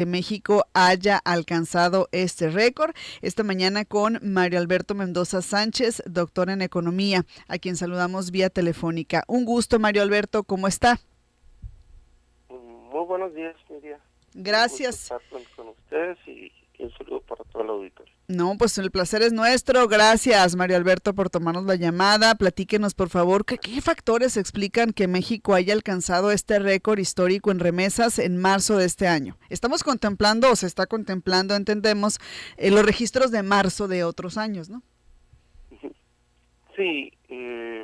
que México haya alcanzado este récord. Esta mañana con Mario Alberto Mendoza Sánchez, doctor en economía, a quien saludamos vía telefónica. Un gusto, Mario Alberto, ¿cómo está? Muy buenos días, Miriam. Un gusto Gracias. estar con ustedes y un saludo para todo el auditorio. No, pues el placer es nuestro. Gracias, Mario Alberto, por tomarnos la llamada. Platíquenos, por favor, ¿qué factores explican que México haya alcanzado este récord histórico en remesas en marzo de este año? Estamos contemplando, o se está contemplando, entendemos, los registros de marzo de otros años, ¿no? Sí,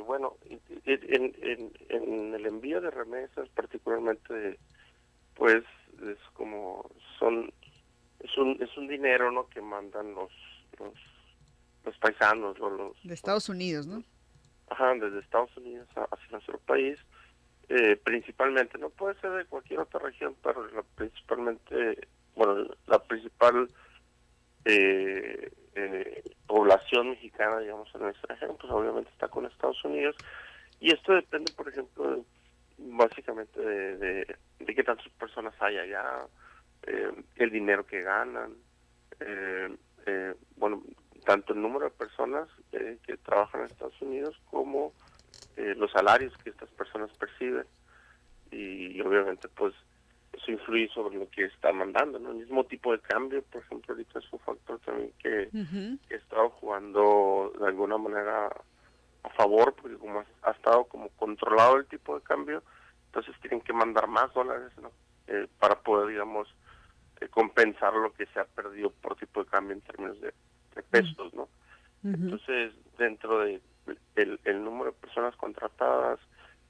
bueno, en el envío de remesas, particularmente, pues es como es un dinero, ¿no?, que mandan los paisanos, De Estados Unidos, ¿no? desde Estados Unidos hacia nuestro país, principalmente, no puede ser de cualquier otra región, pero principalmente, bueno, la principal población mexicana, digamos, en el extranjero, pues obviamente está con Estados Unidos, y esto depende, por ejemplo, básicamente de qué tantas personas hay allá, el dinero que ganan, bueno, tanto el número de personas que trabajan en Estados Unidos como los salarios que estas personas perciben, y obviamente pues eso influye sobre lo que está mandando, ¿no? El mismo tipo de cambio, por ejemplo, ahorita es un factor también que he estado jugando de alguna manera a favor, porque como ha estado como controlado el tipo de cambio, entonces tienen que mandar más dólares, ¿no? Para poder, digamos, compensar lo que se ha perdido por tipo de cambio en términos de pesos, ¿no? Entonces, dentro de el número de personas contratadas,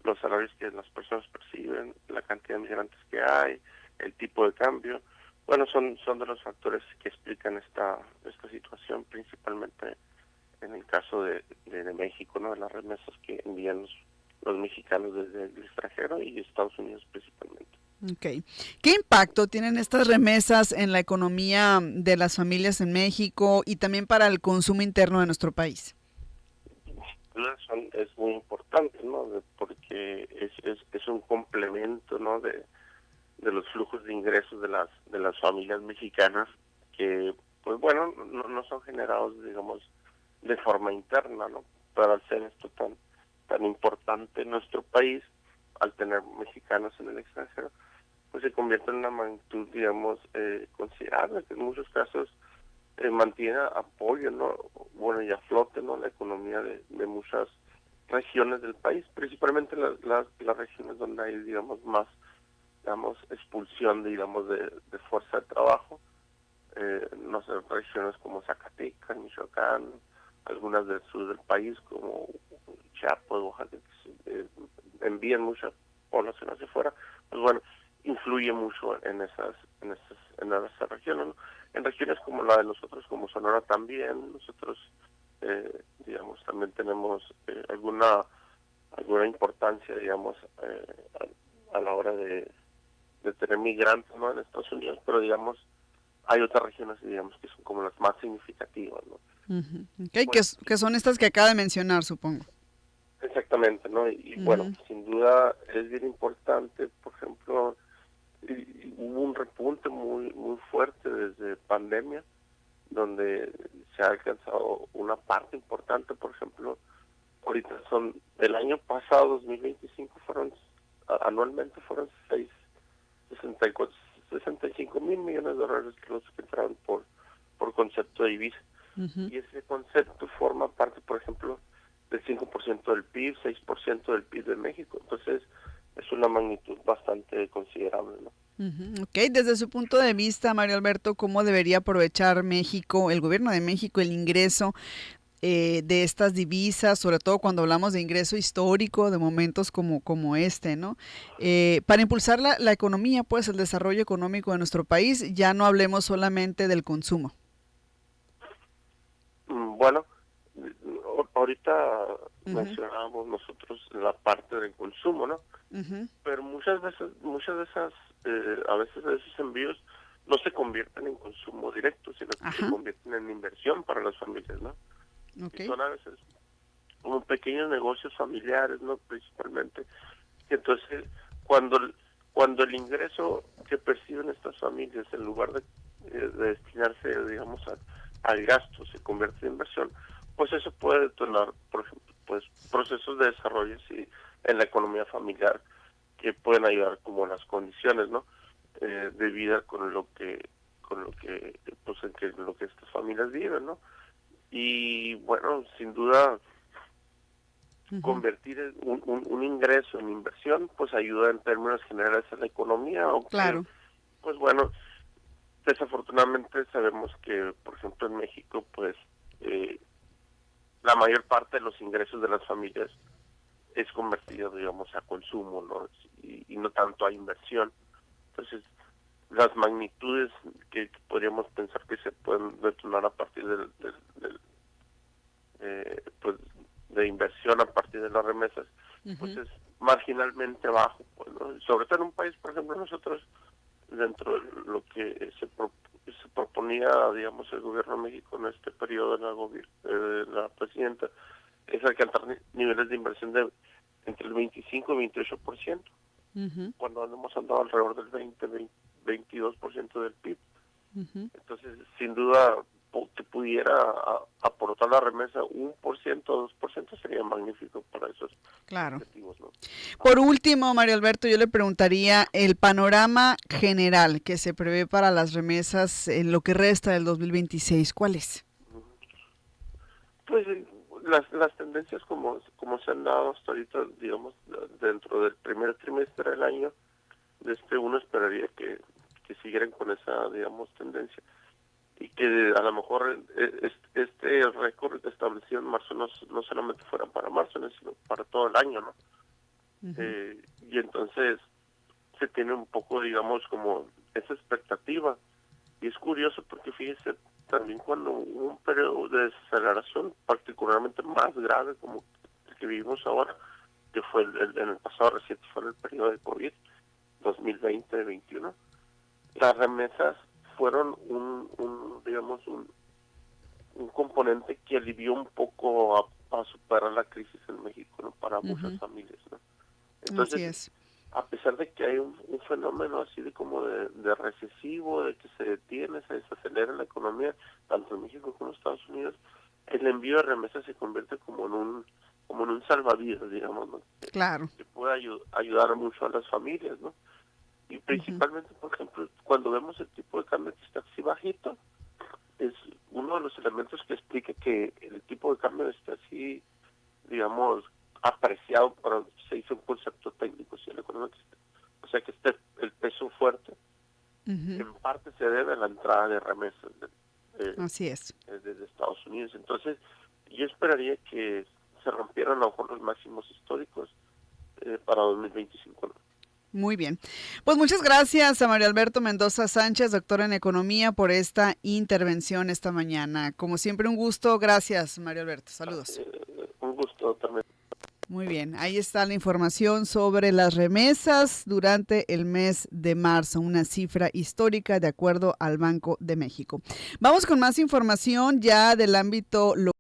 los salarios que las personas perciben, la cantidad de migrantes que hay, el tipo de cambio, bueno, son de los factores que explican esta situación, principalmente en el caso de México, ¿no?, de las remesas que envían los mexicanos desde el extranjero y Estados Unidos principalmente. Okay. ¿Qué impacto tienen estas remesas en la economía de las familias en México y también para el consumo interno de nuestro país? Es muy importante, ¿no?, porque es un complemento, ¿no?, de los flujos de ingresos de las familias mexicanas que, pues bueno, no son generados, digamos, de forma interna, ¿no? Pero al ser esto tan importante en nuestro país, al tener mexicanos en el extranjero, pues se convierte en una magnitud, digamos, considerable, que en muchos casos mantiene apoyo, ¿no?, bueno, y a flote, ¿no?, la economía de muchas regiones del país, principalmente las regiones donde hay, digamos, más, digamos, expulsión, digamos, de fuerza de trabajo, no sé, regiones como Zacatecas, Michoacán, algunas del sur del país como Chiapas, Oaxaca, que envían mucha población hacia afuera, pues bueno, influye mucho en esas regiones, ¿no? En regiones como la de nosotros, como Sonora también, nosotros, digamos, también tenemos alguna importancia, digamos, a la hora de tener migrantes, ¿no?, en Estados Unidos, pero digamos, hay otras regiones, digamos, que son como las más significativas, ¿no? Okay, Pues, que son estas que acaba de mencionar, supongo. exactamente, ¿no? Y bueno, sin duda es bien importante, por ejemplo, hubo un repunte muy fuerte desde pandemia, donde se ha alcanzado una parte importante, por ejemplo, ahorita el año pasado, 2025, anualmente fueron 65 mil millones de dólares los que entraron por concepto de divisa. Y ese concepto forma parte, por ejemplo, del 5% del PIB, 6% del PIB de México. Entonces, es una magnitud bastante considerable, ¿no? Ok, desde su punto de vista, Mario Alberto, ¿cómo debería aprovechar México, el gobierno de México, el ingreso de estas divisas, sobre todo cuando hablamos de ingreso histórico, de momentos como este, ¿no? Para impulsar la economía, pues el desarrollo económico de nuestro país, ya no hablemos solamente del consumo. Bueno, ahorita mencionábamos nosotros la parte del consumo, ¿no? Pero muchas de esas, a veces de esos envíos no se convierten en consumo directo, sino que se convierten en inversión para las familias, ¿no? Y son a veces como pequeños negocios familiares, ¿no?, principalmente. Y entonces, cuando cuando el ingreso que perciben estas familias, en lugar de destinarse, digamos, al gasto, se convierte en inversión, pues eso puede detonar, por ejemplo, pues procesos de desarrollo en la economía familiar que pueden ayudar como las condiciones, ¿no? De vida pues en lo que estas familias viven, ¿no? Y bueno, sin duda convertir un ingreso en inversión, pues ayuda en términos generales a la economía, aunque, Claro. pues bueno, desafortunadamente sabemos que, por ejemplo, en México, pues la mayor parte de los ingresos de las familias es convertido, digamos, a consumo, ¿no? Y no tanto a inversión. Entonces, las magnitudes que podríamos pensar que se pueden detonar a partir pues de inversión a partir de las remesas, pues es marginalmente bajo, pues, ¿no? Sobre todo en un país, por ejemplo, nosotros, dentro de lo que se proponía, digamos, el gobierno de México en este periodo de la presidenta, es alcanzar niveles de inversión de entre el 25 y 28%, cuando hemos andado alrededor del 22% del PIB. Entonces, sin duda, que pudiera aportar la remesa 1%, 2% sería magnífico para esos objetivos, ¿no? Por último, Mario Alberto, yo le preguntaría el panorama general que se prevé para las remesas en lo que resta del 2026, ¿cuál es? Pues las tendencias como se han dado hasta ahorita, digamos, dentro del primer trimestre del año, uno esperaría que siguieran con esa, digamos, tendencia, y que a lo mejor este récord establecido en marzo no solamente fuera para marzo, sino para todo el año, ¿no? Y entonces se tiene un poco, digamos, como esa expectativa. Y es curioso porque, fíjese, también cuando hubo un periodo de desaceleración particularmente más grave como el que vivimos ahora, que fue en el pasado reciente, fue el periodo de COVID, 2020-2021, las remesas fueron digamos, un componente que alivió un poco a superar la crisis en México, ¿no? Para muchas familias, ¿no? Entonces, así es. A pesar de que hay un fenómeno así de como de recesivo, de que se detiene, se desacelera la economía, tanto en México como en Estados Unidos, el envío de remesas se convierte como en un salvavidas, digamos, ¿no? Claro. Que puede ayudar mucho a las familias, ¿no? Y principalmente, por ejemplo, cuando vemos el tipo de cambio que está así bajito, es uno de los elementos que explica que el tipo de cambio está así, digamos, apreciado. Se hizo un concepto técnico, ¿sí? O sea que el peso fuerte, en parte se debe a la entrada de remesas así es. desde Estados Unidos. Entonces, yo esperaría que se rompieran a lo mejor los máximos históricos para 2025, ¿no? Muy bien. Pues muchas gracias a Mario Alberto Mendoza Sánchez, doctor en Economía, por esta intervención esta mañana. Como siempre, un gusto. Gracias, Mario Alberto. Saludos. Un gusto también. Muy bien, ahí está la información sobre las remesas durante el mes de marzo, una cifra histórica de acuerdo al Banco de México. Vamos con más información ya del ámbito local.